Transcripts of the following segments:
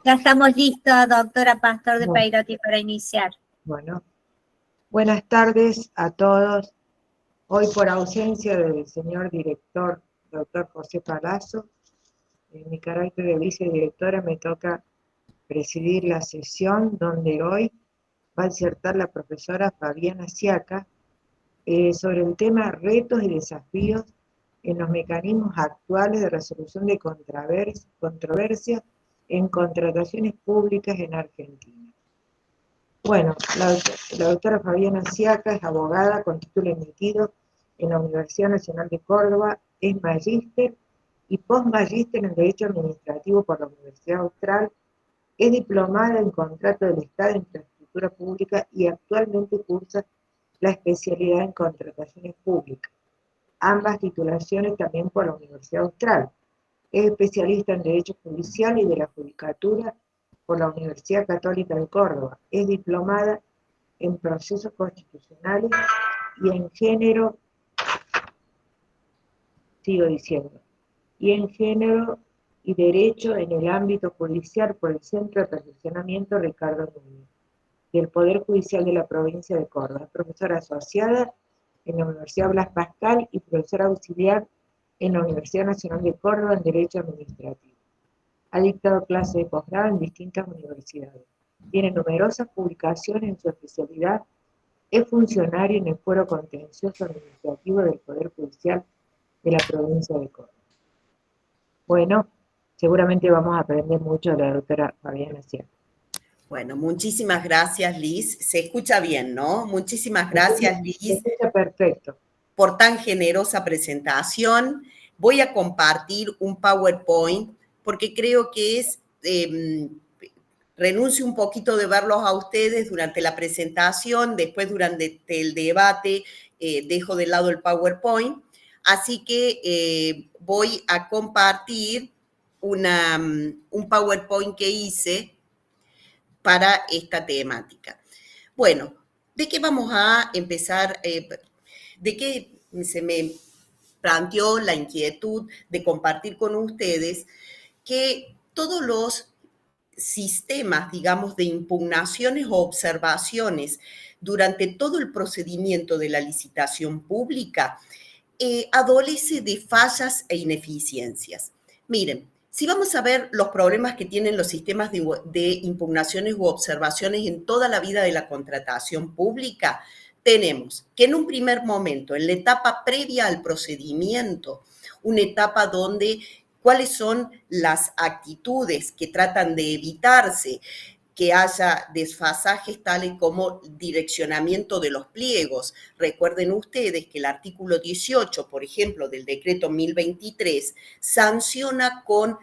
Ya estamos listos, doctora Pastor de Bueno, Peiroti, para iniciar. bueno, buenas tardes a todos. Hoy, por ausencia del señor director, doctor José Palazzo, en mi carácter de vicedirectora me toca presidir la sesión donde hoy va a disertar la profesora Fabiana Siaca sobre el tema retos y desafíos en los mecanismos actuales de resolución de controversias en contrataciones públicas en Argentina. Bueno, la doctora Fabiana Siaca es abogada con título emitido en la Universidad Nacional de Córdoba, es magíster y postmagíster en Derecho Administrativo por la Universidad Austral, es diplomada en Contrato del Estado en Infraestructura Pública y actualmente cursa la especialidad en Contrataciones Públicas. Ambas titulaciones también por la Universidad Austral. Es especialista en Derecho Judicial y de la Judicatura por la Universidad Católica de Córdoba. Es diplomada en Procesos Constitucionales y en Género, y en Género y Derecho en el ámbito judicial por el Centro de Perfeccionamiento Ricardo Núñez y el Poder Judicial de la Provincia de Córdoba. Es profesora asociada en la Universidad Blas Pascal y profesora auxiliar en la Universidad Nacional de Córdoba en Derecho Administrativo. Ha dictado clases de posgrado en distintas universidades. Tiene numerosas publicaciones en su especialidad. Es funcionario en el Fuero Contencioso Administrativo del Poder Judicial de la Provincia de Córdoba. Bueno, seguramente vamos a aprender mucho de la doctora Fabiana Siaca. Bueno, muchísimas gracias, Liz. Se escucha bien, ¿no? Muchísimas gracias, Liz. Se escucha perfecto. Por tan generosa presentación. Voy a compartir un PowerPoint porque creo que renuncio un poquito de verlos a ustedes durante la presentación, después durante el debate dejo de lado el PowerPoint, así que voy a compartir un PowerPoint que hice para esta temática. Bueno, ¿de qué vamos a empezar? ¿De qué se me planteó la inquietud de compartir con ustedes que todos los sistemas, digamos, de impugnaciones o observaciones durante todo el procedimiento de la licitación pública adolece de fallas e ineficiencias? Miren, si vamos a ver los problemas que tienen los sistemas de impugnaciones u observaciones en toda la vida de la contratación pública, tenemos que en un primer momento, en la etapa previa al procedimiento, una etapa donde cuáles son las actitudes que tratan de evitarse, que haya desfasajes tales como direccionamiento de los pliegos. Recuerden ustedes que el artículo 18, por ejemplo, del decreto 1023, sanciona con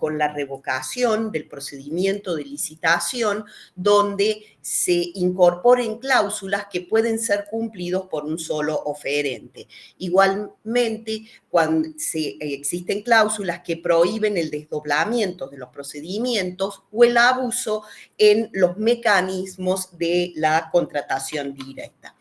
la revocación del procedimiento de licitación, donde se incorporen cláusulas que pueden ser cumplidos por un solo oferente. Igualmente, cuando existen cláusulas que prohíben el desdoblamiento de los procedimientos o el abuso en los mecanismos de la contratación directa.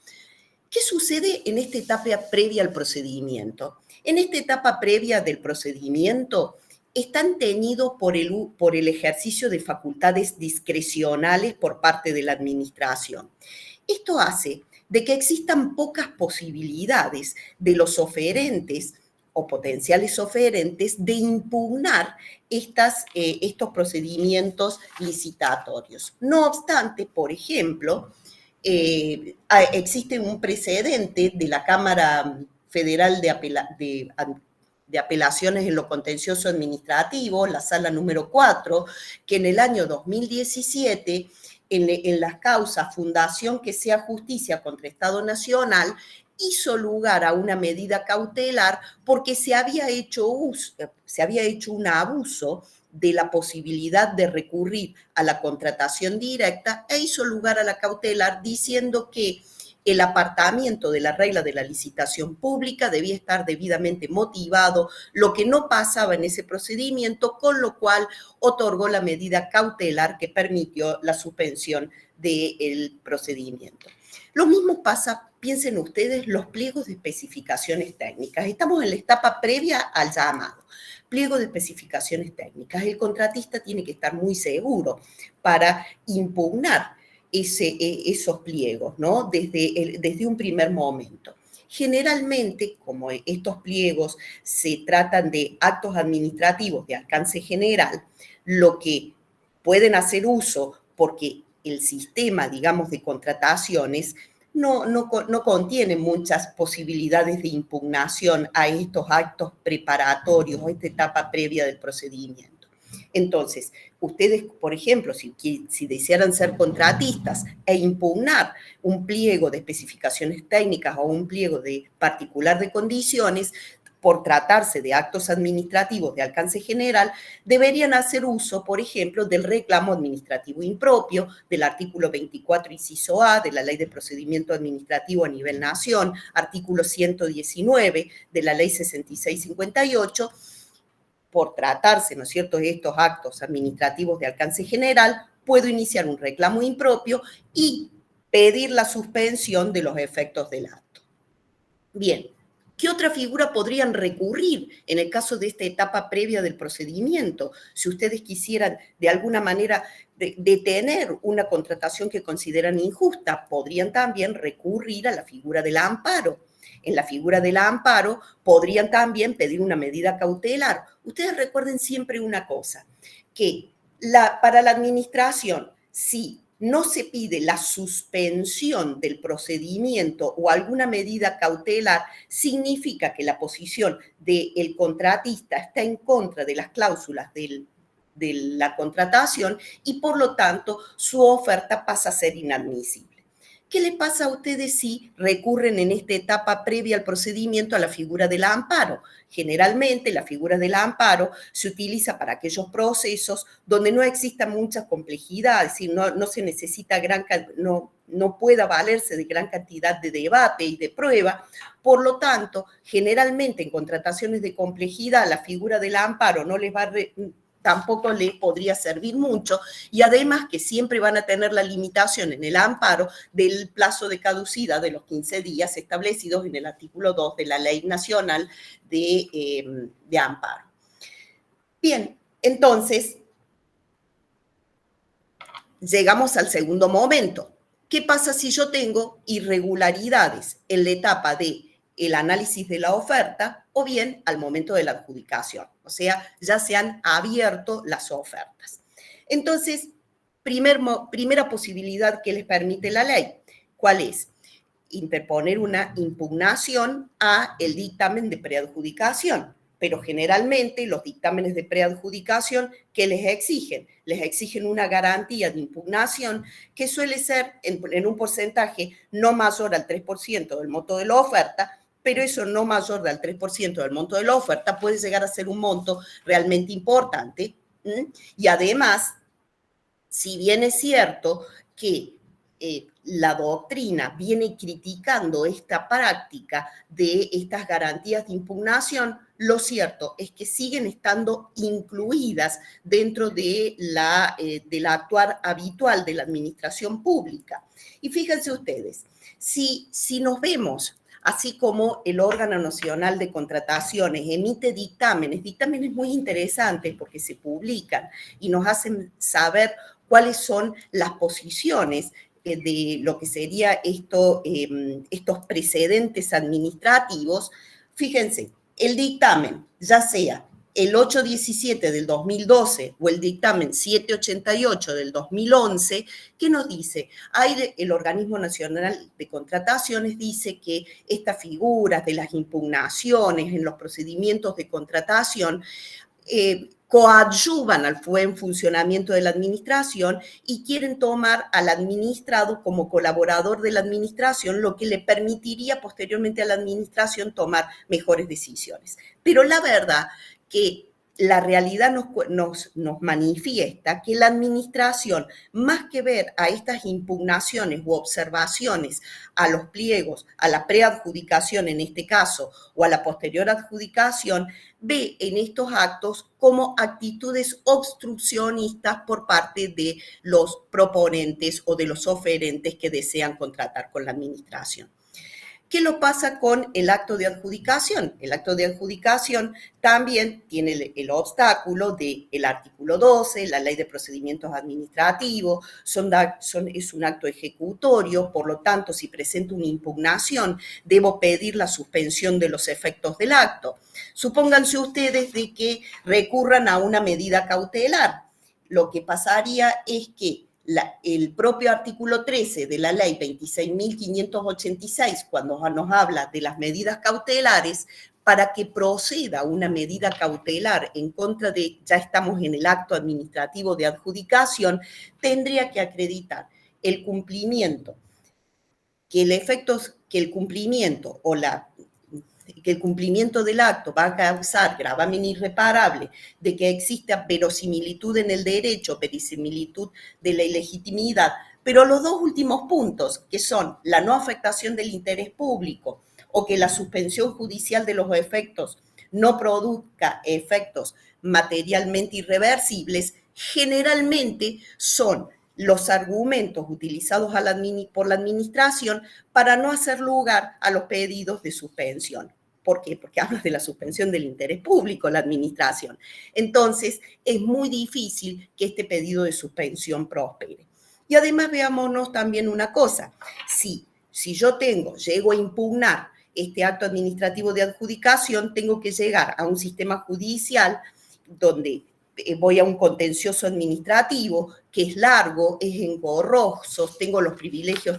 ¿Qué sucede en esta etapa previa al procedimiento? En esta etapa previa del procedimiento están teñidos por el ejercicio de facultades discrecionales por parte de la administración. Esto hace de que existan pocas posibilidades de los oferentes o potenciales oferentes de impugnar estos procedimientos licitatorios. No obstante, por ejemplo, existe un precedente de la Cámara Federal de Apelaciones en lo Contencioso Administrativo, la sala número 4, que en el año 2017, en las causas Fundación que sea Justicia contra Estado Nacional, hizo lugar a una medida cautelar porque se había hecho un abuso de la posibilidad de recurrir a la contratación directa e hizo lugar a la cautelar diciendo que el apartamiento de la regla de la licitación pública debía estar debidamente motivado, lo que no pasaba en ese procedimiento, con lo cual otorgó la medida cautelar que permitió la suspensión del procedimiento. Lo mismo pasa, piensen ustedes, los pliegos de especificaciones técnicas. Estamos en la etapa previa al llamado. pliego de especificaciones técnicas. El contratista tiene que estar muy seguro para impugnar esos pliegos, ¿no? Desde un primer momento. Generalmente, como estos pliegos se tratan de actos administrativos de alcance general, lo que pueden hacer uso, porque el sistema, digamos, de contrataciones no contiene muchas posibilidades de impugnación a estos actos preparatorios o esta etapa previa del procedimiento. Entonces, ustedes, por ejemplo, si desearan ser contratistas e impugnar un pliego de especificaciones técnicas o un pliego de particular de condiciones, por tratarse de actos administrativos de alcance general, deberían hacer uso, por ejemplo, del reclamo administrativo impropio, del artículo 24, inciso A, de la Ley de Procedimiento Administrativo a nivel nación, artículo 119 de la Ley 6658, por tratarse, ¿no es cierto?, de estos actos administrativos de alcance general, puedo iniciar un reclamo impropio y pedir la suspensión de los efectos del acto. Bien, ¿qué otra figura podrían recurrir en el caso de esta etapa previa del procedimiento? Si ustedes quisieran de alguna manera detener una contratación que consideran injusta, podrían también recurrir a la figura del amparo. En la figura del amparo podrían también pedir una medida cautelar. Ustedes recuerden siempre una cosa, que para la administración, si no se pide la suspensión del procedimiento o alguna medida cautelar, significa que la posición del contratista está en contra de las cláusulas de la contratación y por lo tanto su oferta pasa a ser inadmisible. ¿Qué les pasa a ustedes si recurren en esta etapa previa al procedimiento a la figura del amparo? Generalmente la figura del amparo se utiliza para aquellos procesos donde no exista mucha complejidad, es decir, no se necesita no pueda valerse de gran cantidad de debate y de prueba. Por lo tanto, generalmente en contrataciones de complejidad la figura del amparo no les va a tampoco les podría servir mucho, y además que siempre van a tener la limitación en el amparo del plazo de caducidad de los 15 días establecidos en el artículo 2 de la Ley Nacional de Amparo. Bien, entonces, llegamos al segundo momento. ¿Qué pasa si yo tengo irregularidades en la etapa del análisis de la oferta o bien al momento de la adjudicación? O sea, ya se han abierto las ofertas. Entonces, primera posibilidad que les permite la ley, ¿cuál es? Interponer una impugnación a el dictamen de preadjudicación. Pero generalmente los dictámenes de preadjudicación, ¿qué les exigen? Les exigen una garantía de impugnación que suele ser en un porcentaje no mayor al 3% del monto de la oferta, pero eso no mayor al 3% del monto de la oferta puede llegar a ser un monto realmente importante. Y además, si bien es cierto que la doctrina viene criticando esta práctica de estas garantías de impugnación, lo cierto es que siguen estando incluidas dentro de del actuar habitual de la administración pública. Y fíjense ustedes, si nos vemos, así como el órgano nacional de contrataciones emite dictámenes muy interesantes porque se publican y nos hacen saber cuáles son las posiciones de lo que sería estos precedentes administrativos. Fíjense, el dictamen, ya sea el 817 del 2012 o el dictamen 788 del 2011, ¿qué nos dice? El Organismo Nacional de Contrataciones dice que estas figuras de las impugnaciones en los procedimientos de contratación coadyuvan al buen funcionamiento de la administración y quieren tomar al administrado como colaborador de la administración, lo que le permitiría posteriormente a la administración tomar mejores decisiones. Pero la verdad que la realidad nos manifiesta que la administración, más que ver a estas impugnaciones u observaciones a los pliegos, a la preadjudicación en este caso, o a la posterior adjudicación, ve en estos actos como actitudes obstruccionistas por parte de los proponentes o de los oferentes que desean contratar con la administración. ¿Qué lo pasa con el acto de adjudicación? El acto de adjudicación también tiene el obstáculo del artículo 12, la Ley de Procedimientos Administrativos, es un acto ejecutorio, por lo tanto, si presento una impugnación, debo pedir la suspensión de los efectos del acto. Supónganse ustedes de que recurran a una medida cautelar. Lo que pasaría es que el propio artículo 13 de la ley 26.586, cuando nos habla de las medidas cautelares, para que proceda una medida cautelar en contra de, ya estamos en el acto administrativo de adjudicación, tendría que acreditar el cumplimiento, que el cumplimiento o que el cumplimiento del acto va a causar gravamen irreparable, de que exista verosimilitud en el derecho, verosimilitud de la ilegitimidad, pero los dos últimos puntos, que son la no afectación del interés público o que la suspensión judicial de los efectos no produzca efectos materialmente irreversibles, generalmente son los argumentos utilizados por la administración para no hacer lugar a los pedidos de suspensión. ¿Por qué? Porque habla de la suspensión del interés público la administración. Entonces, es muy difícil que este pedido de suspensión prospere. Y además veámonos también una cosa. Si yo llego a impugnar este acto administrativo de adjudicación, tengo que llegar a un sistema judicial donde voy a un contencioso administrativo que es largo, es engorroso, tengo los privilegios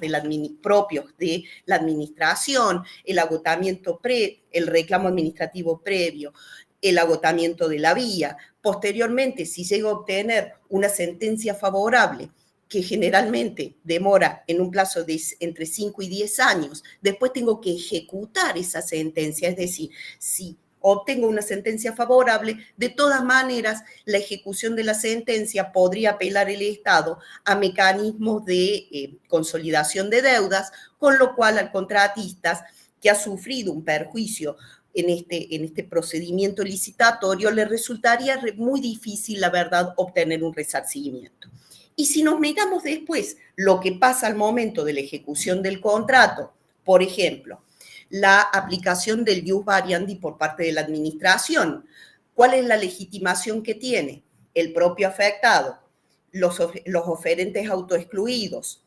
propios de la administración, el agotamiento el reclamo administrativo previo, el agotamiento de la vía. Posteriormente, si llego a obtener una sentencia favorable, que generalmente demora en un plazo de entre 5 y 10 años, después tengo que ejecutar esa sentencia, es decir, si obtengo una sentencia favorable, de todas maneras, la ejecución de la sentencia podría apelar el Estado a mecanismos de consolidación de deudas, con lo cual al contratista que ha sufrido un perjuicio en este procedimiento licitatorio le resultaría muy difícil, la verdad, obtener un resarcimiento. Y si nos miramos después lo que pasa al momento de la ejecución del contrato, por ejemplo, la aplicación del ius variandi por parte de la administración. ¿Cuál es la legitimación que tiene? El propio afectado, los oferentes autoexcluidos,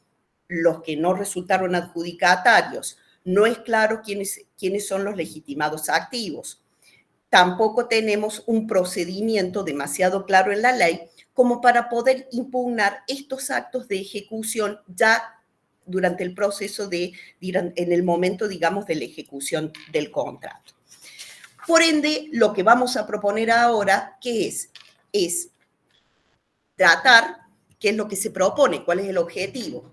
los que no resultaron adjudicatarios. No es claro quiénes son los legitimados activos. Tampoco tenemos un procedimiento demasiado claro en la ley como para poder impugnar estos actos de ejecución ya durante el proceso en el momento, digamos, de la ejecución del contrato. Por ende, lo que vamos a proponer ahora, ¿qué es? Es tratar, ¿qué es lo que se propone? ¿Cuál es el objetivo?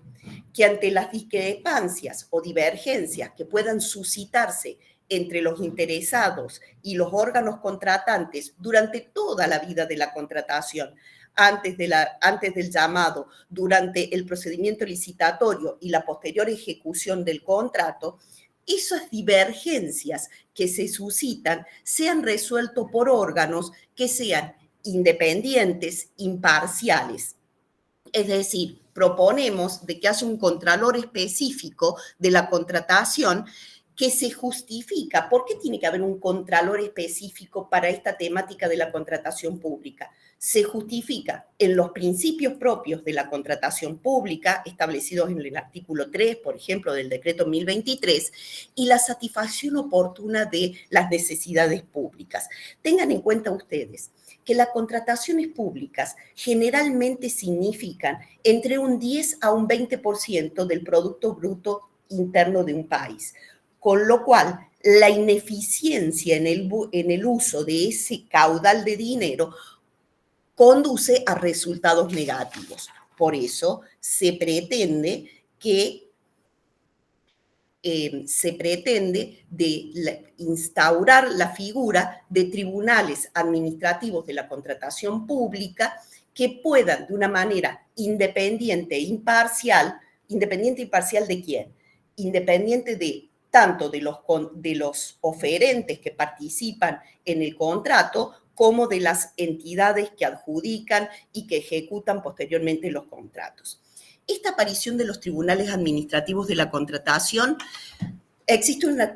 Que ante las discrepancias o divergencias que puedan suscitarse entre los interesados y los órganos contratantes durante toda la vida de la contratación, antes del llamado, durante el procedimiento licitatorio y la posterior ejecución del contrato, esas divergencias que se suscitan sean resueltos por órganos que sean independientes, imparciales. Es decir, proponemos de que haya un contralor específico de la contratación que se justifica. ¿Por qué tiene que haber un contralor específico para esta temática de la contratación pública? Se justifica en los principios propios de la contratación pública, establecidos en el artículo 3, por ejemplo, del decreto 1023, y la satisfacción oportuna de las necesidades públicas. Tengan en cuenta ustedes que las contrataciones públicas generalmente significan entre un 10 a un 20% del Producto Bruto Interno de un país, con lo cual la ineficiencia en el uso de ese caudal de dinero conduce a resultados negativos. Por eso se pretende instaurar la figura de tribunales administrativos de la contratación pública que puedan, de una manera independiente e imparcial, ¿independiente e imparcial de quién? Independiente de tanto de los oferentes que participan en el contrato como de las entidades que adjudican y que ejecutan posteriormente los contratos. Esta aparición de los tribunales administrativos de la contratación existen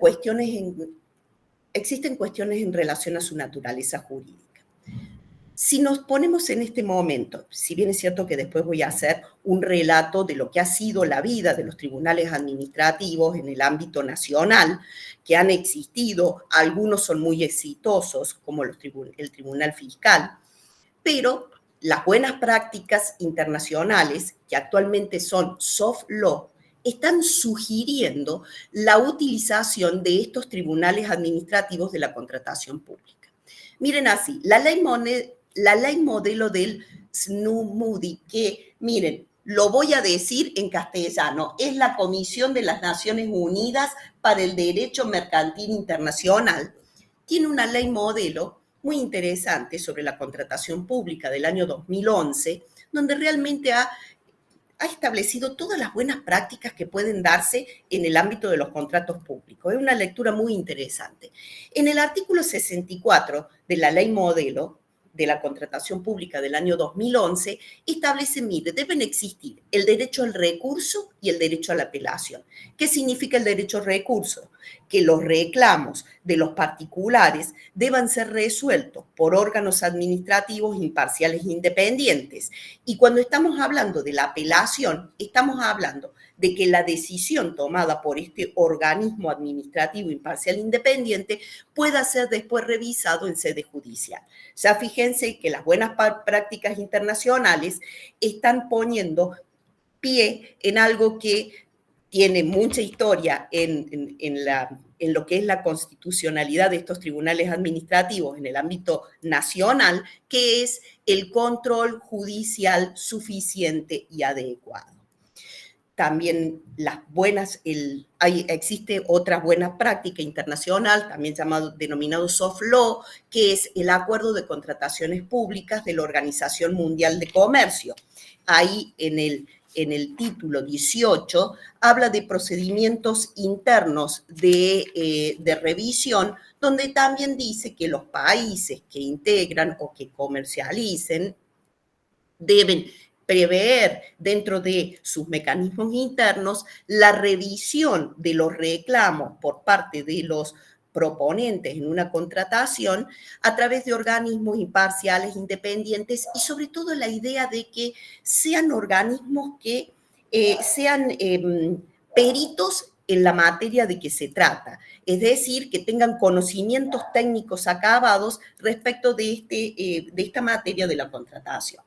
cuestiones en relación a su naturaleza jurídica. Si nos ponemos en este momento, si bien es cierto que después voy a hacer un relato de lo que ha sido la vida de los tribunales administrativos en el ámbito nacional, que han existido, algunos son muy exitosos, como el Tribunal Fiscal, pero las buenas prácticas internacionales, que actualmente son soft law, están sugiriendo la utilización de estos tribunales administrativos de la contratación pública. Miren así, la ley modelo del SNU-MUDI, que, miren, lo voy a decir en castellano, es la Comisión de las Naciones Unidas para el Derecho Mercantil Internacional, tiene una ley modelo muy interesante sobre la contratación pública del año 2011, donde realmente ha establecido todas las buenas prácticas que pueden darse en el ámbito de los contratos públicos. Es una lectura muy interesante. En el artículo 64 de la ley modelo de la contratación pública del año 2011, establece, mire, deben existir el derecho al recurso y el derecho a la apelación. ¿Qué significa el derecho al recurso? Que los reclamos de los particulares deban ser resueltos por órganos administrativos imparciales e independientes. Y cuando estamos hablando de la apelación, estamos hablando de que la decisión tomada por este organismo administrativo imparcial e independiente pueda ser después revisado en sede judicial. Ya fíjense que las buenas prácticas internacionales están poniendo pie en algo que tiene mucha historia en lo que es la constitucionalidad de estos tribunales administrativos en el ámbito nacional, que es el control judicial suficiente y adecuado. También existe otra buena práctica internacional, también denominado soft law, que es el acuerdo de contrataciones públicas de la Organización Mundial de Comercio. Ahí en el título 18 habla de procedimientos internos de revisión, donde también dice que los países que integran o que comercialicen deben prever dentro de sus mecanismos internos la revisión de los reclamos por parte de los proponentes en una contratación a través de organismos imparciales, independientes y sobre todo la idea de que sean organismos que sean peritos en la materia de que se trata, es decir, que tengan conocimientos técnicos acabados respecto de esta materia de la contratación.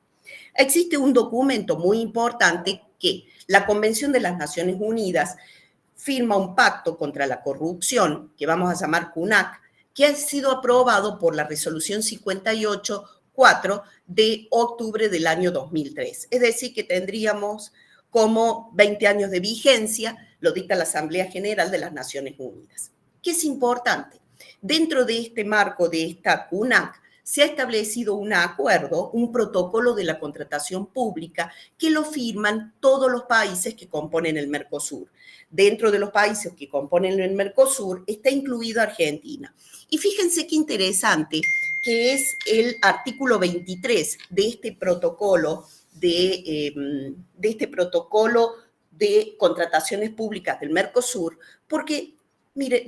Existe un documento muy importante que la Convención de las Naciones Unidas firma un pacto contra la corrupción, que vamos a llamar CUNAC, que ha sido aprobado por la resolución 58.4 de octubre del año 2003. Es decir, que tendríamos como 20 años de vigencia, lo dicta la Asamblea General de las Naciones Unidas. ¿Qué es importante? Dentro de este marco de esta CUNAC, se ha establecido un acuerdo, un protocolo de la contratación pública que lo firman todos los países que componen el Mercosur. Dentro de los países que componen el Mercosur está incluido Argentina. Y fíjense qué interesante que es el artículo 23 de este protocolo de contrataciones públicas del Mercosur, porque, mire,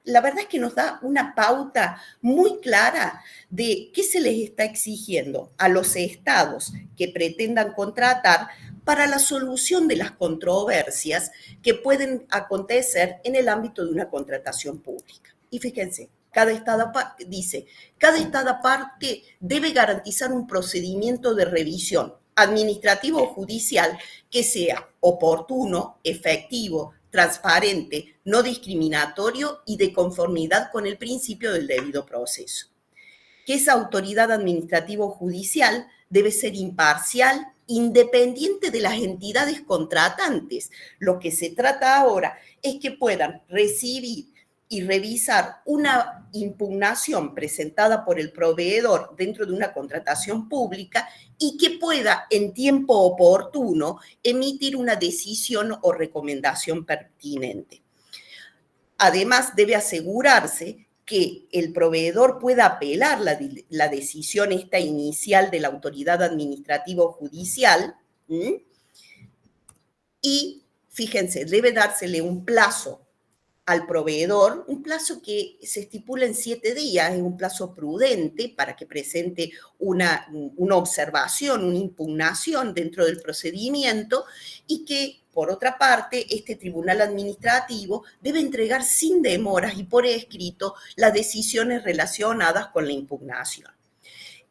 la verdad es que nos da una pauta muy clara de qué se les está exigiendo a los estados que pretendan contratar para la solución de las controversias que pueden acontecer en el ámbito de una contratación pública. Y fíjense, cada estado parte debe garantizar un procedimiento de revisión administrativo o judicial que sea oportuno, efectivo, transparente, no discriminatorio y de conformidad con el principio del debido proceso. Que esa autoridad administrativa o judicial debe ser imparcial, independiente de las entidades contratantes. Lo que se trata ahora es que puedan recibir y revisar una impugnación presentada por el proveedor dentro de una contratación pública y que pueda en tiempo oportuno emitir una decisión o recomendación pertinente. Además, debe asegurarse que el proveedor pueda apelar la decisión esta inicial de la autoridad administrativa o judicial y, fíjense, debe dársele un plazo al proveedor, un plazo que se estipula en 7 días, es un plazo prudente para que presente una observación, una impugnación dentro del procedimiento y que, por otra parte, este tribunal administrativo debe entregar sin demoras y por escrito las decisiones relacionadas con la impugnación.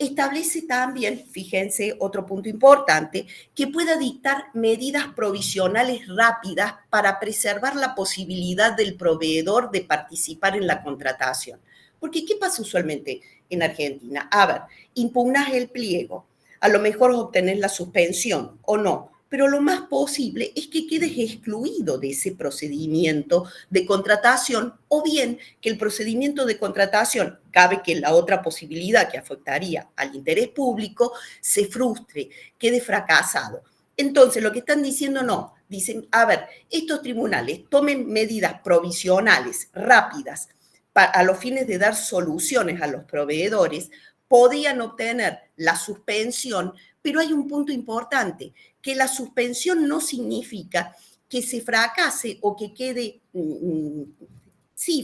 Establece también, fíjense, otro punto importante, que pueda dictar medidas provisionales rápidas para preservar la posibilidad del proveedor de participar en la contratación. Porque, ¿qué pasa usualmente en Argentina? A ver, impugnas el pliego, a lo mejor obtenés la suspensión o no, pero lo más posible es que quedes excluido de ese procedimiento de contratación o bien que el procedimiento de contratación, cabe que la otra posibilidad que afectaría al interés público, se frustre, quede fracasado. Entonces, lo que están diciendo no, dicen, a ver, estos tribunales tomen medidas provisionales, rápidas, a los fines de dar soluciones a los proveedores, podían obtener la suspensión, pero hay un punto importante, que la suspensión no significa que se fracase o que quede,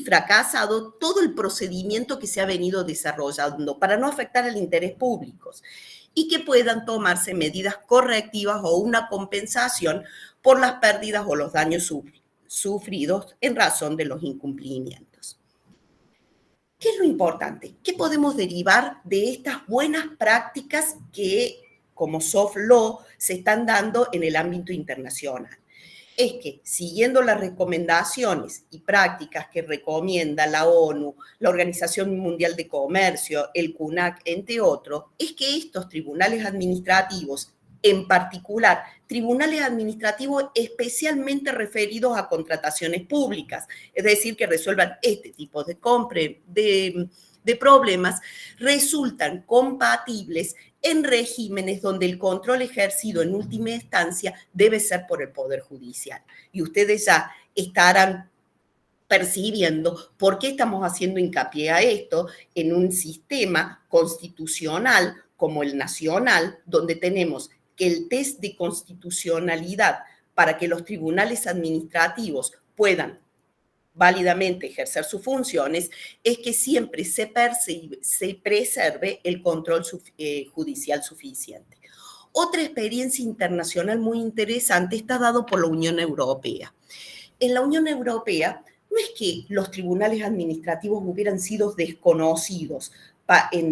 fracasado todo el procedimiento que se ha venido desarrollando para no afectar al interés público y que puedan tomarse medidas correctivas o una compensación por las pérdidas o los daños sufridos en razón de los incumplimientos. ¿Qué es lo importante? ¿Qué podemos derivar de estas buenas prácticas que, como soft law, se están dando en el ámbito internacional? Es que, siguiendo las recomendaciones y prácticas que recomienda la ONU, la Organización Mundial de Comercio, el CUNAC, entre otros, es que estos tribunales administrativos, en particular, tribunales administrativos especialmente referidos a contrataciones públicas, es decir, que resuelvan este tipo de problemas, resultan compatibles en regímenes donde el control ejercido en última instancia debe ser por el Poder Judicial. Y ustedes ya estarán percibiendo por qué estamos haciendo hincapié a esto en un sistema constitucional como el nacional, donde tenemos que el test de constitucionalidad para que los tribunales administrativos puedan válidamente ejercer sus funciones, es que siempre se preserve el control judicial suficiente. Otra experiencia internacional muy interesante está dado por la Unión Europea. En la Unión Europea no es que los tribunales administrativos hubieran sido desconocidos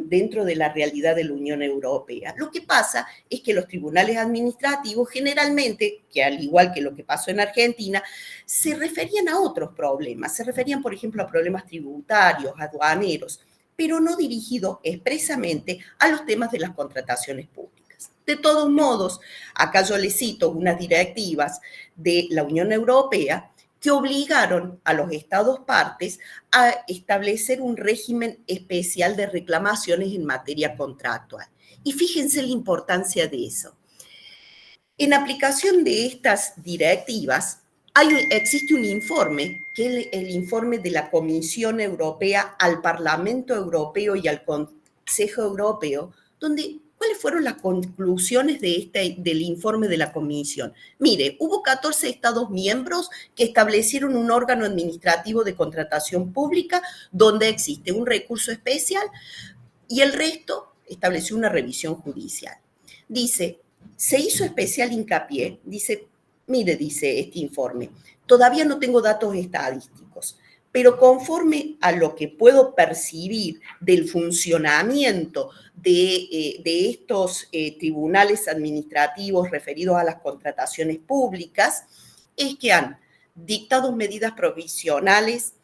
dentro de la realidad de la Unión Europea. Lo que pasa es que los tribunales administrativos generalmente, que al igual que lo que pasó en Argentina, se referían a otros problemas. Se referían, por ejemplo, a problemas tributarios, aduaneros, pero no dirigidos expresamente a los temas de las contrataciones públicas. De todos modos, acá yo les cito unas directivas de la Unión Europea que obligaron a los Estados partes a establecer un régimen especial de reclamaciones en materia contractual. Y fíjense la importancia de eso. En aplicación de estas directivas, existe un informe, que es el informe de la Comisión Europea al Parlamento Europeo y al Consejo Europeo, donde ¿cuáles fueron las conclusiones del informe de la Comisión? Mire, hubo 14 Estados miembros que establecieron un órgano administrativo de contratación pública donde existe un recurso especial y el resto estableció una revisión judicial. Dice, se hizo especial hincapié, dice este informe, todavía no tengo datos estadísticos, pero conforme a lo que puedo percibir del funcionamiento de estos tribunales administrativos referidos a las contrataciones públicas, es que han dictado medidas provisionales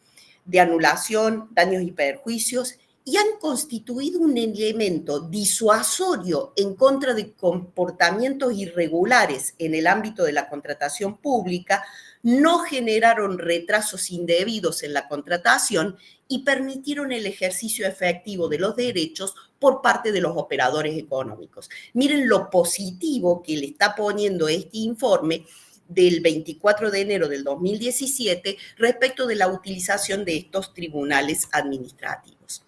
de anulación, daños y perjuicios y han constituido un elemento disuasorio en contra de comportamientos irregulares en el ámbito de la contratación pública, no generaron retrasos indebidos en la contratación y permitieron el ejercicio efectivo de los derechos por parte de los operadores económicos. Miren lo positivo que le está poniendo este informe del 24 de enero del 2017 respecto de la utilización de estos tribunales administrativos.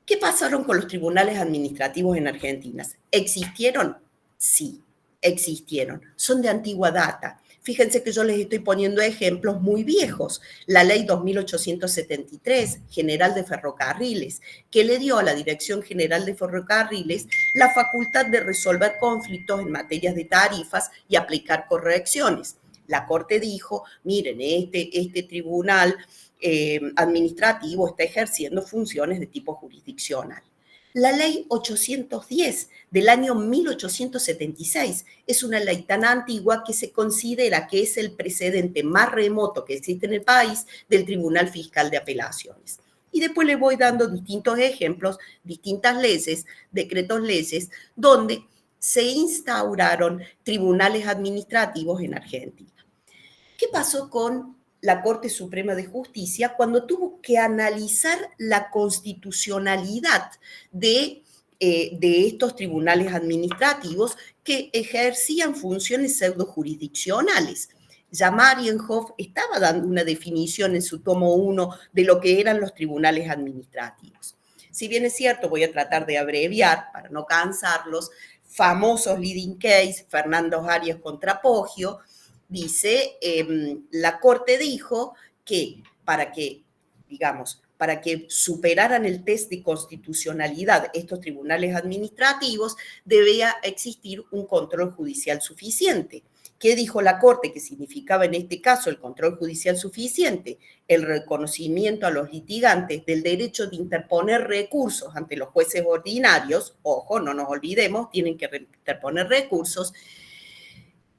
¿Qué pasaron con los tribunales administrativos en Argentina? ¿Existieron? Sí. existieron, son de antigua data. Fíjense que yo les estoy poniendo ejemplos muy viejos. La ley 2873, General de Ferrocarriles, que le dio a la Dirección General de Ferrocarriles la facultad de resolver conflictos en materias de tarifas y aplicar correcciones. La Corte dijo, miren, este tribunal administrativo está ejerciendo funciones de tipo jurisdiccional. La ley 810 del año 1876 es una ley tan antigua que se considera que es el precedente más remoto que existe en el país del Tribunal Fiscal de Apelaciones. Y después les voy dando distintos ejemplos, distintas leyes, decretos leyes, donde se instauraron tribunales administrativos en Argentina. ¿Qué pasó con la Corte Suprema de Justicia cuando tuvo que analizar la constitucionalidad de estos tribunales administrativos que ejercían funciones pseudojurisdiccionales? Ya Marienhoff estaba dando una definición en su tomo 1 de lo que eran los tribunales administrativos. Si bien es cierto, voy a tratar de abreviar para no cansarlos, famosos leading case, Fernando Arias contra Poggio, dice, la Corte dijo que para que superaran el test de constitucionalidad estos tribunales administrativos, debía existir un control judicial suficiente. ¿Qué dijo la Corte? Que significaba en este caso el control judicial suficiente, el reconocimiento a los litigantes del derecho de interponer recursos ante los jueces ordinarios, ojo, no nos olvidemos, tienen que interponer recursos,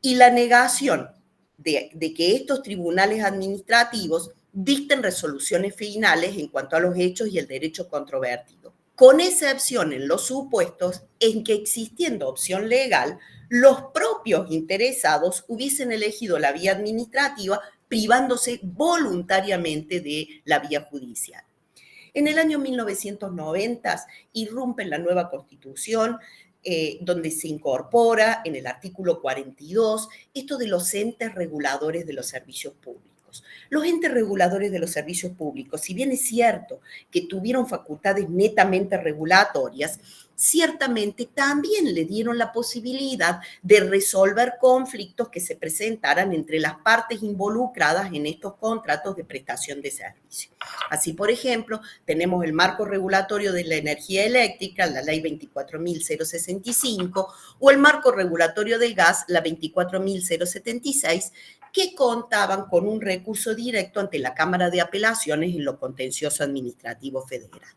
y la negación de que estos tribunales administrativos dicten resoluciones finales en cuanto a los hechos y el derecho controvertido, con excepción en los supuestos en que, existiendo opción legal, los propios interesados hubiesen elegido la vía administrativa privándose voluntariamente de la vía judicial. En el año 1990 irrumpe la nueva Constitución, donde se incorpora en el artículo 42 esto de los entes reguladores de los servicios públicos. Los entes reguladores de los servicios públicos, si bien es cierto que tuvieron facultades netamente regulatorias, ciertamente también le dieron la posibilidad de resolver conflictos que se presentaran entre las partes involucradas en estos contratos de prestación de servicio. Así, por ejemplo, tenemos el marco regulatorio de la energía eléctrica, la ley 24.065, o el marco regulatorio del gas, la 24.076, que contaban con un recurso directo ante la Cámara de Apelaciones en lo contencioso administrativo federal.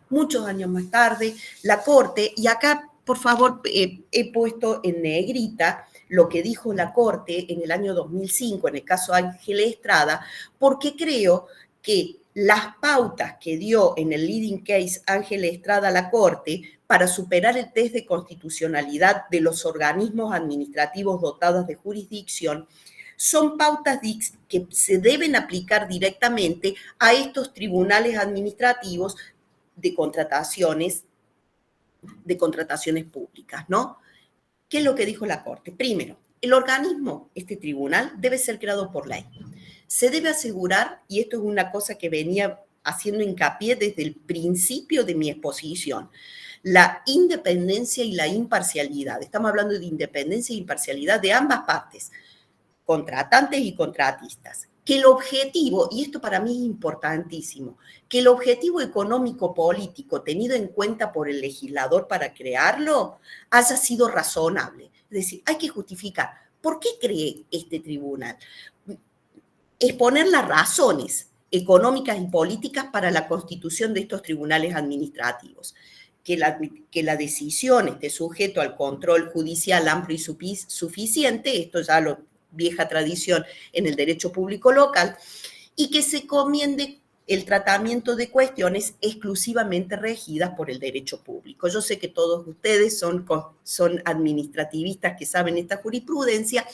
Muchos años más tarde, la Corte, y acá, por favor, he puesto en negrita lo que dijo la Corte en el año 2005, en el caso Ángel Estrada, porque creo que las pautas que dio en el leading case Ángel Estrada a la Corte para superar el test de constitucionalidad de los organismos administrativos dotados de jurisdicción son pautas que se deben aplicar directamente a estos tribunales administrativos de contrataciones públicas, ¿no? ¿Qué es lo que dijo la Corte? Primero, el organismo, este tribunal, debe ser creado por ley. Se debe asegurar, y esto es una cosa que venía haciendo hincapié desde el principio de mi exposición, la independencia y la imparcialidad. Estamos hablando de independencia e imparcialidad de ambas partes, contratantes y contratistas. Que el objetivo, y esto para mí es importantísimo, que el objetivo económico-político tenido en cuenta por el legislador para crearlo haya sido razonable. Es decir, hay que justificar por qué cree este tribunal. Exponer las razones económicas y políticas para la constitución de estos tribunales administrativos. Que la decisión esté sujeto al control judicial amplio y suficiente, esto ya lo vieja tradición en el derecho público local, y que se comiende el tratamiento de cuestiones exclusivamente regidas por el derecho público. Yo sé que todos ustedes son administrativistas que saben esta jurisprudencia,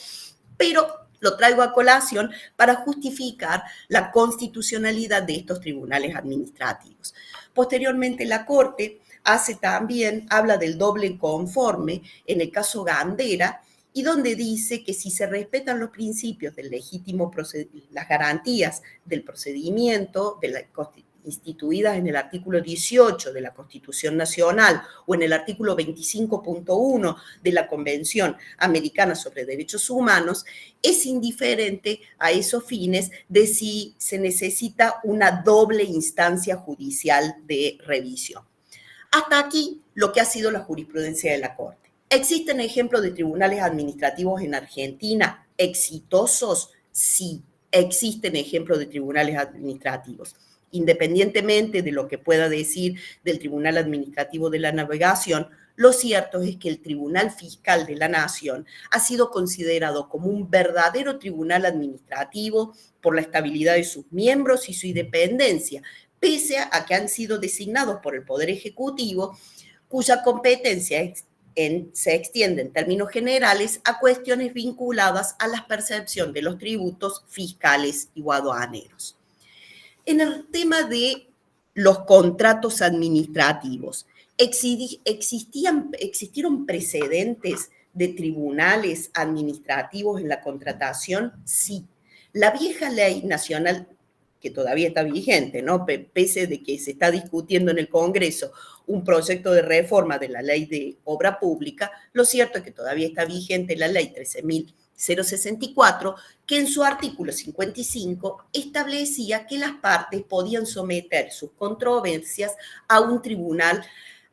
pero lo traigo a colación para justificar la constitucionalidad de estos tribunales administrativos. Posteriormente, la Corte habla del doble conforme en el caso Gandera, y donde dice que si se respetan los principios del legítimo las garantías del procedimiento instituidas en el artículo 18 de la Constitución Nacional o en el artículo 25.1 de la Convención Americana sobre Derechos Humanos, es indiferente a esos fines de si se necesita una doble instancia judicial de revisión. Hasta aquí lo que ha sido la jurisprudencia de la Corte. ¿Existen ejemplos de tribunales administrativos en Argentina exitosos? Sí, existen ejemplos de tribunales administrativos. Independientemente de lo que pueda decir del Tribunal Administrativo de la Navegación, lo cierto es que el Tribunal Fiscal de la Nación ha sido considerado como un verdadero tribunal administrativo por la estabilidad de sus miembros y su independencia, pese a que han sido designados por el Poder Ejecutivo, cuya competencia se extiende en términos generales a cuestiones vinculadas a la percepción de los tributos fiscales y aduaneros. En el tema de los contratos administrativos, ¿existieron precedentes de tribunales administrativos en la contratación? Sí. La vieja ley nacional, que todavía está vigente, ¿no? Pese de que se está discutiendo en el Congreso un proyecto de reforma de la ley de obra pública, lo cierto es que todavía está vigente la ley 13.064, que en su artículo 55 establecía que las partes podían someter sus controversias a un tribunal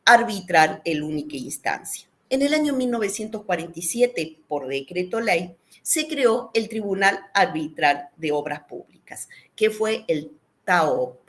arbitral en única instancia. En el año 1947, por decreto ley, se creó el Tribunal Arbitral de Obras Públicas, que fue el TAOP.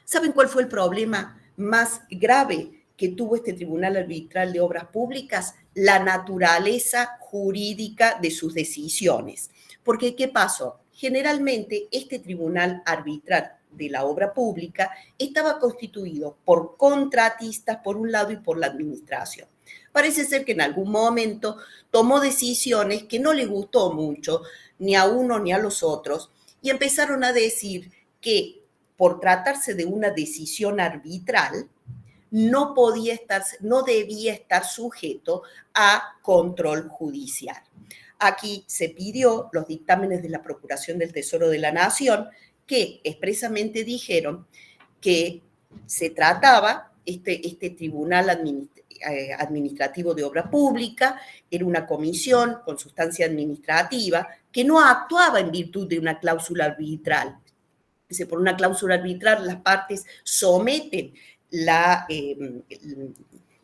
¿Saben cuál fue el problema más grave que tuvo este Tribunal Arbitral de Obras Públicas? La naturaleza jurídica de sus decisiones. Porque, ¿qué pasó? Generalmente, este Tribunal Arbitral de la Obra Pública estaba constituido por contratistas por un lado y por la administración. Parece ser que en algún momento tomó decisiones que no le gustó mucho ni a uno ni a los otros y empezaron a decir que por tratarse de una decisión arbitral no debía estar sujeto a control judicial. Aquí se pidió los dictámenes de la Procuración del Tesoro de la Nación que expresamente dijeron que se trataba, este Tribunal Administrativo de Obra Pública era una comisión con sustancia administrativa que no actuaba en virtud de una cláusula arbitral. Por una cláusula arbitral las partes someten la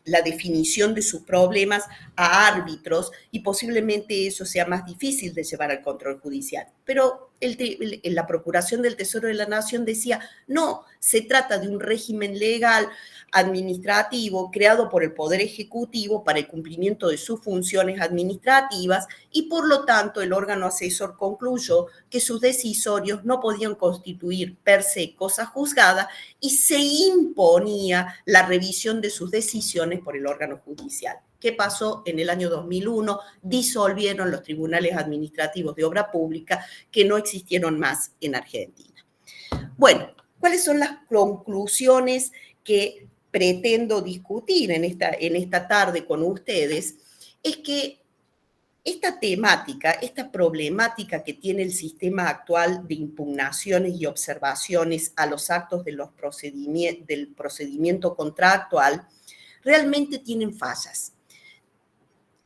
definición de sus problemas a árbitros y posiblemente eso sea más difícil de llevar al control judicial. Pero la Procuración del Tesoro de la Nación decía, no, se trata de un régimen legal administrativo creado por el Poder Ejecutivo para el cumplimiento de sus funciones administrativas y por lo tanto el órgano asesor concluyó que sus decisorios no podían constituir per se cosa juzgada y se imponía la revisión de sus decisiones por el órgano judicial. ¿Qué pasó? En el año 2001 disolvieron los tribunales administrativos de obra pública que no existieron más en Argentina. Bueno, ¿cuáles son las conclusiones que pretendo discutir en esta tarde con ustedes? Es que esta temática, esta problemática que tiene el sistema actual de impugnaciones y observaciones a los actos del procedimiento contractual realmente tienen fallas.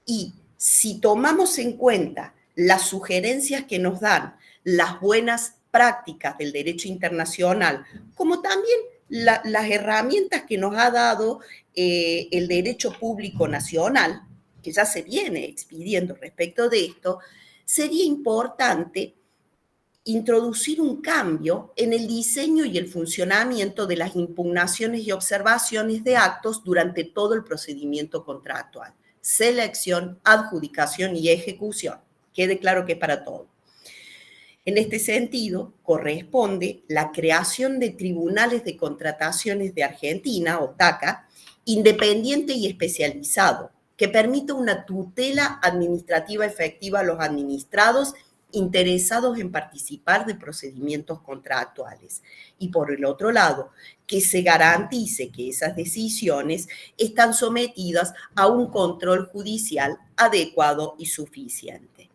Y si tomamos en cuenta las sugerencias que nos dan las buenas prácticas del derecho internacional, como también las herramientas que nos ha dado el derecho público nacional, que ya se viene expidiendo respecto de esto, sería importante introducir un cambio en el diseño y el funcionamiento de las impugnaciones y observaciones de actos durante todo el procedimiento contractual. Selección, adjudicación y ejecución. Quede claro que es para todo. En este sentido, corresponde la creación de tribunales de contrataciones de Argentina, o TACA, independiente y especializado, que permita una tutela administrativa efectiva a los administrados interesados en participar de procedimientos contractuales. Y por el otro lado, que se garantice que esas decisiones están sometidas a un control judicial adecuado y suficiente.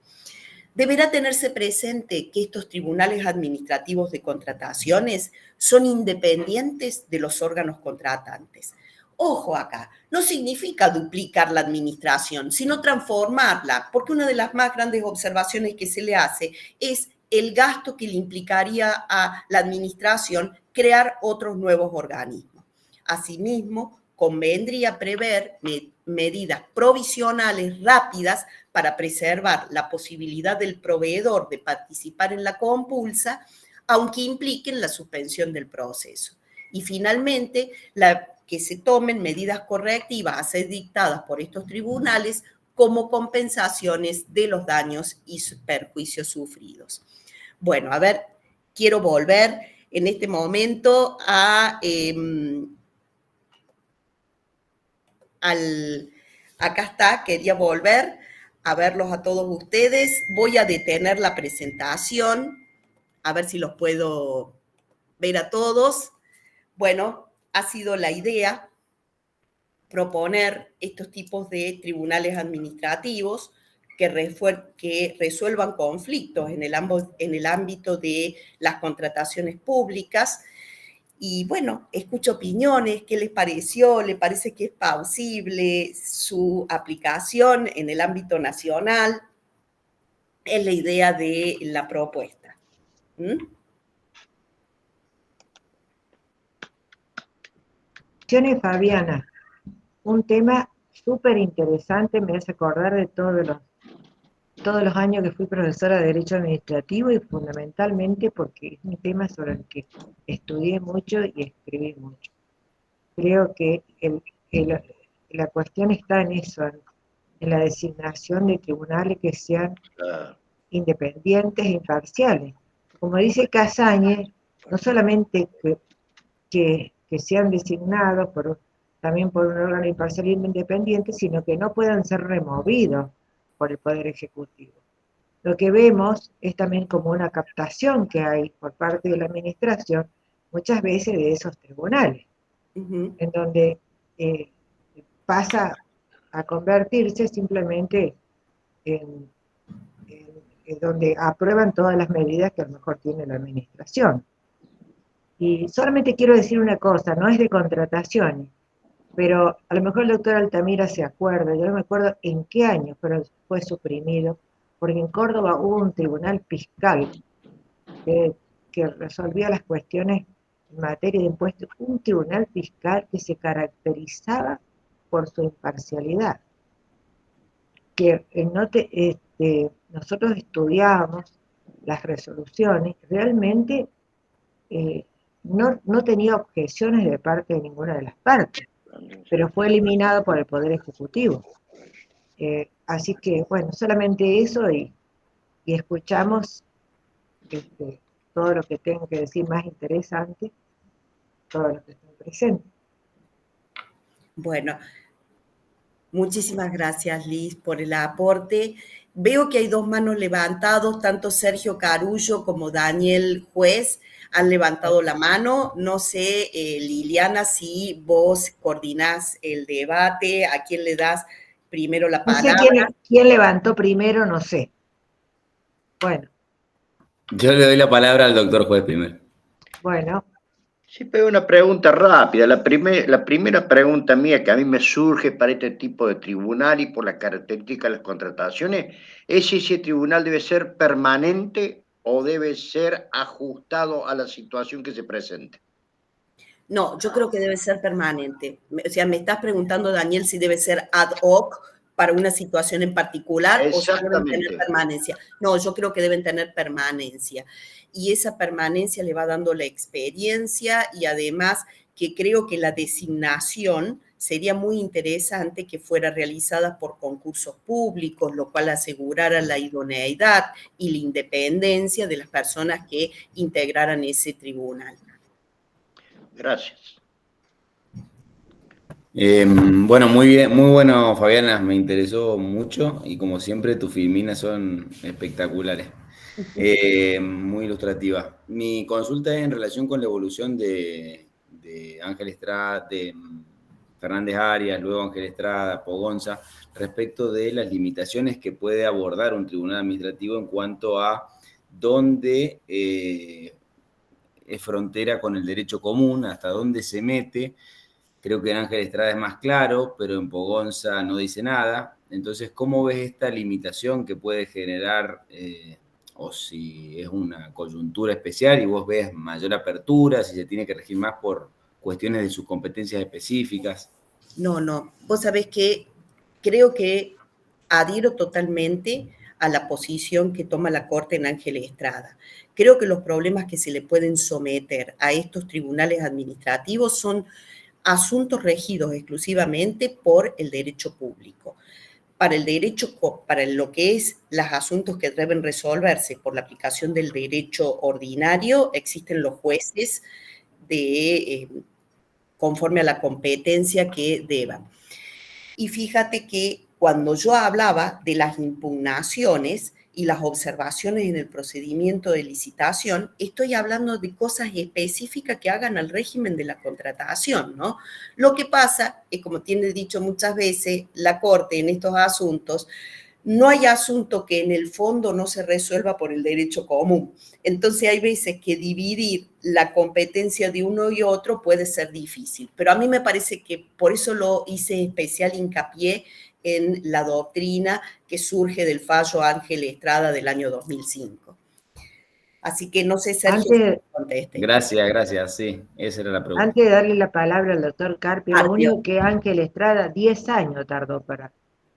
Deberá tenerse presente que estos tribunales administrativos de contrataciones son independientes de los órganos contratantes. Ojo acá, no significa duplicar la administración, sino transformarla, porque una de las más grandes observaciones que se le hace es el gasto que le implicaría a la administración crear otros nuevos organismos. Asimismo, convendría prever medidas provisionales rápidas para preservar la posibilidad del proveedor de participar en la compulsa, aunque impliquen la suspensión del proceso. Y finalmente, que se tomen medidas correctivas a ser dictadas por estos tribunales como compensaciones de los daños y perjuicios sufridos. Bueno, a ver, quiero volver en este momento a... acá está, quería volver a verlos a todos ustedes. Voy a detener la presentación, a ver si los puedo ver a todos. Bueno, ha sido la idea proponer estos tipos de tribunales administrativos que resuelvan conflictos en el ámbito de las contrataciones públicas. Y bueno, escucho opiniones, ¿qué les pareció? ¿Le parece que es plausible su aplicación en el ámbito nacional? Es la idea de la propuesta. Fabiana, un tema súper interesante, me hace acordar de todos los años que fui profesora de Derecho Administrativo y fundamentalmente porque es un tema sobre el que estudié mucho y escribí mucho. Creo que la cuestión está en eso, en la designación de tribunales que sean independientes e imparciales. Como dice Casañe, no solamente que sean designados también por un órgano imparcial e independiente, sino que no puedan ser removidos por el Poder Ejecutivo. Lo que vemos es también como una captación que hay por parte de la administración, muchas veces de esos tribunales, en donde pasa a convertirse simplemente en donde aprueban todas las medidas que a lo mejor tiene la administración. Y solamente quiero decir una cosa, no es de contrataciones, pero a lo mejor el doctor Altamira se acuerda, yo no me acuerdo en qué año fue suprimido, porque en Córdoba hubo un tribunal fiscal que resolvía las cuestiones en materia de impuestos, un tribunal fiscal que se caracterizaba por su imparcialidad, que nosotros estudiábamos las resoluciones, realmente no tenía objeciones de parte de ninguna de las partes, pero fue eliminado por el Poder Ejecutivo. Así que, bueno, solamente eso y escuchamos todo lo que tengo que decir más interesante, todos los que están presentes. Bueno, muchísimas gracias, Liz, por el aporte. Veo que hay dos manos levantadas, tanto Sergio Carullo como Daniel Juez han levantado la mano. No sé, Liliana, si vos coordinás el debate, a quién le das primero la palabra. No sé quién levantó primero, no sé. Bueno. Yo le doy la palabra al doctor Juez primero. Bueno. Sí, pero una pregunta rápida. La primera pregunta mía que a mí me surge para este tipo de tribunal y por la característica de las contrataciones es si ese tribunal debe ser permanente o debe ser ajustado a la situación que se presente. No, yo creo que debe ser permanente. O sea, me estás preguntando, Daniel, si debe ser ad hoc para una situación en particular o si deben tener permanencia. No, yo creo que deben tener permanencia. Y esa permanencia le va dando la experiencia y además que creo que la designación sería muy interesante que fuera realizada por concursos públicos, lo cual asegurara la idoneidad y la independencia de las personas que integraran ese tribunal. Gracias. Bueno, muy bien, muy bueno, Fabiana, me interesó mucho y como siempre tus filminas son espectaculares, muy ilustrativas. Mi consulta es en relación con la evolución de Ángel Estrada, de Fernández Arias, luego Ángel Estrada, Pogonza, respecto de las limitaciones que puede abordar un tribunal administrativo en cuanto a dónde es frontera con el derecho común, hasta dónde se mete. Creo que en Ángel Estrada es más claro, pero en Pogonza no dice nada. Entonces, ¿cómo ves esta limitación que puede generar, o si es una coyuntura especial y vos ves mayor apertura, si se tiene que regir más por cuestiones de sus competencias específicas? No, vos sabés que creo que adhiero totalmente a la posición que toma la Corte en Ángel Estrada. Creo que los problemas que se le pueden someter a estos tribunales administrativos son asuntos regidos exclusivamente por el derecho público. Para lo que es los asuntos que deben resolverse por la aplicación del derecho ordinario, existen los jueces conforme a la competencia que deban. Y fíjate que cuando yo hablaba de las impugnaciones y las observaciones en el procedimiento de licitación, estoy hablando de cosas específicas que hagan al régimen de la contratación, ¿no? Lo que pasa es, como tiene dicho muchas veces la Corte en estos asuntos, no hay asunto que en el fondo no se resuelva por el derecho común. Entonces hay veces que dividir la competencia de uno y otro puede ser difícil, pero a mí me parece que por eso lo hice especial hincapié en la doctrina que surge del fallo Ángel Estrada del año 2005. Así que no sé, Sergio, si conteste. Gracias, sí, esa era la pregunta. Antes de darle la palabra al doctor Carpio, lo único que Ángel Estrada 10 años tardó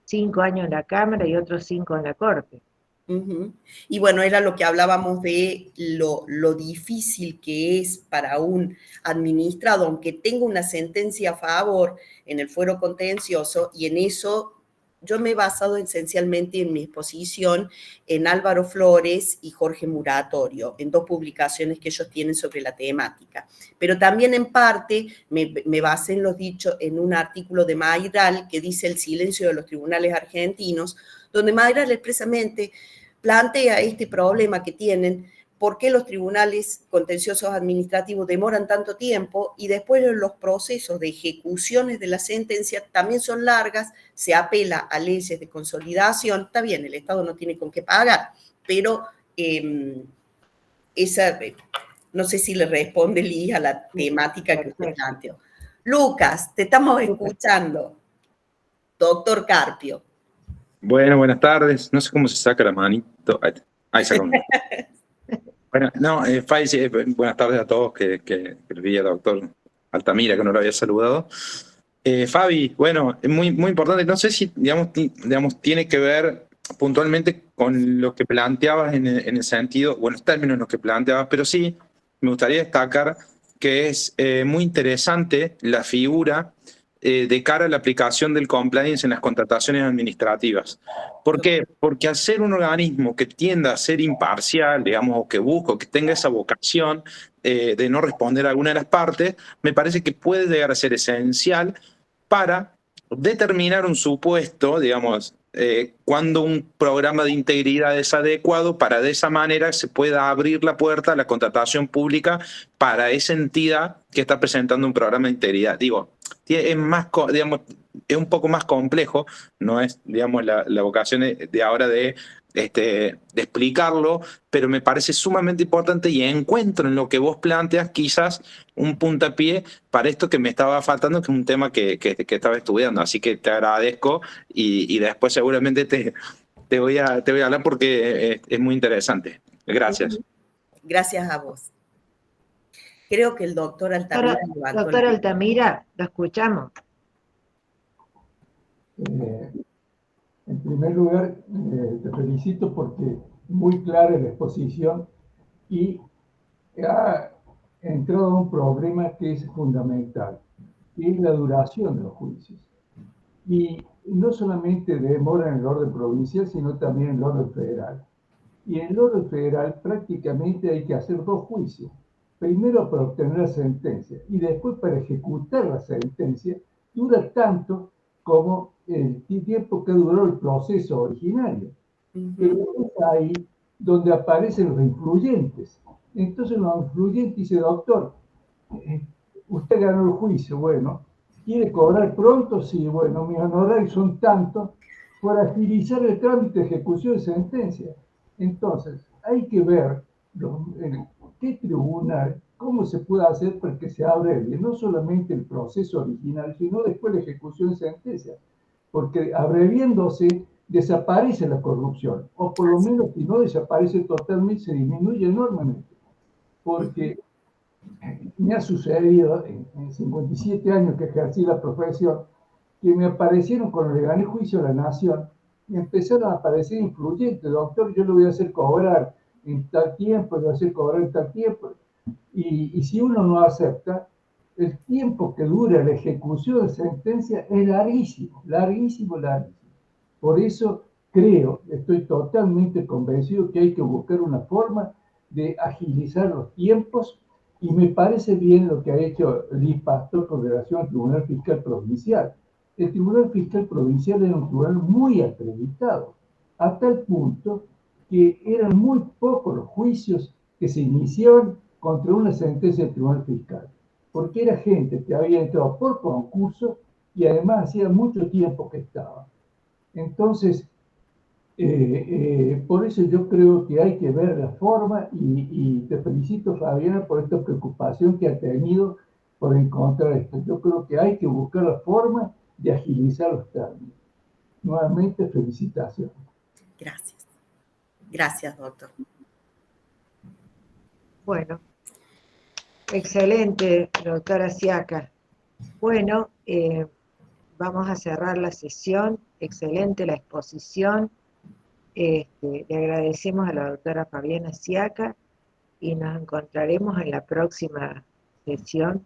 5 años en la Cámara y otros 5 en la Corte. Uh-huh. Y bueno, era lo que hablábamos de lo difícil que es para un administrado, aunque tenga una sentencia a favor en el fuero contencioso, y en eso yo me he basado esencialmente en mi exposición en Álvaro Flores y Jorge Muratorio, en 2 publicaciones que ellos tienen sobre la temática. Pero también en parte me basé en los dichos en un artículo de Maidal que dice el silencio de los tribunales argentinos, donde Maidal expresamente plantea este problema que tienen, por qué los tribunales contenciosos administrativos demoran tanto tiempo y después los procesos de ejecuciones de la sentencia también son largas, se apela a leyes de consolidación, está bien, el Estado no tiene con qué pagar, pero no sé si le responde, Liz, a la temática que usted planteó. Lucas, te estamos escuchando. Doctor Carpio. Bueno, buenas tardes. No sé cómo se saca la manito. Ahí sacó. Bueno, no, buenas tardes a todos, que el vi al doctor Altamira, que no lo había saludado. Fabi, bueno, es muy importante. No sé si, digamos, tiene que ver puntualmente con lo que planteabas en el sentido, buenos términos en los que planteabas, pero sí me gustaría destacar que es muy interesante la figura de cara a la aplicación del compliance en las contrataciones administrativas. ¿Por qué? Porque al ser un organismo que tienda a ser imparcial, digamos, o que busca, o que tenga esa vocación de no responder a alguna de las partes, me parece que puede llegar a ser esencial para determinar un supuesto, digamos, cuando un programa de integridad es adecuado, para de esa manera se pueda abrir la puerta a la contratación pública para esa entidad que está presentando un programa de integridad. Digo, es más, digamos, es un poco más complejo, no es, digamos, la vocación de ahora de explicarlo, pero me parece sumamente importante y encuentro en lo que vos planteas quizás un puntapié para esto que me estaba faltando, que es un tema que estaba estudiando. Así que te agradezco y después seguramente te voy a hablar porque es muy interesante. Gracias. Gracias a vos. Creo que el doctor Altamira... Doctor Altamira, lo escuchamos. En primer lugar, te felicito porque muy clara la exposición y ha entrado a un problema que es fundamental, que es la duración de los juicios. Y no solamente demora en el orden provincial, sino también en el orden federal. Y en el orden federal prácticamente hay que hacer 2 juicios. Primero para obtener la sentencia y después para ejecutar la sentencia, dura tanto como el tiempo que duró el proceso originario. Pero es ahí donde aparecen los influyentes. Entonces los influyentes dicen, doctor, usted ganó el juicio, bueno, ¿Quiere cobrar pronto? Sí, bueno, mis honorarios son tantos por agilizar el trámite de ejecución de sentencia. Entonces, hay que ver qué tribunal, cómo se puede hacer para que se abrevie no solamente el proceso original, sino después la ejecución de sentencia. Porque abreviándose desaparece la corrupción, o por lo menos si no desaparece totalmente, se disminuye enormemente. Porque me ha sucedido en 57 años que ejercí la profesión, que me aparecieron cuando le gané juicio a la Nación, y empezaron a aparecer influyentes, doctor, yo lo voy a hacer cobrar en tal tiempo, lo voy a hacer cobrar en tal tiempo, y si uno no acepta, el tiempo que dura la ejecución de sentencia es larguísimo, larguísimo, larguísimo. Por eso creo, estoy totalmente convencido que hay que buscar una forma de agilizar los tiempos, y me parece bien lo que ha hecho Liz Pastor con relación al Tribunal Fiscal Provincial. El Tribunal Fiscal Provincial era un tribunal muy acreditado, a tal punto que eran muy pocos los juicios que se iniciaban contra una sentencia del Tribunal Fiscal, porque era gente que había entrado por concurso y además hacía mucho tiempo que estaba. Entonces, por eso yo creo que hay que ver la forma y te felicito, Fabiana, por esta preocupación que ha tenido por encontrar esto. Yo creo que hay que buscar la forma de agilizar los trámites. Nuevamente, felicitaciones. Gracias. Gracias, doctor. Bueno, excelente, doctora Siaca. Bueno, vamos a cerrar la sesión. Excelente la exposición. Le agradecemos a la doctora Fabiana Siaca y nos encontraremos en la próxima sesión,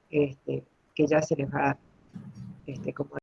que ya se les va, como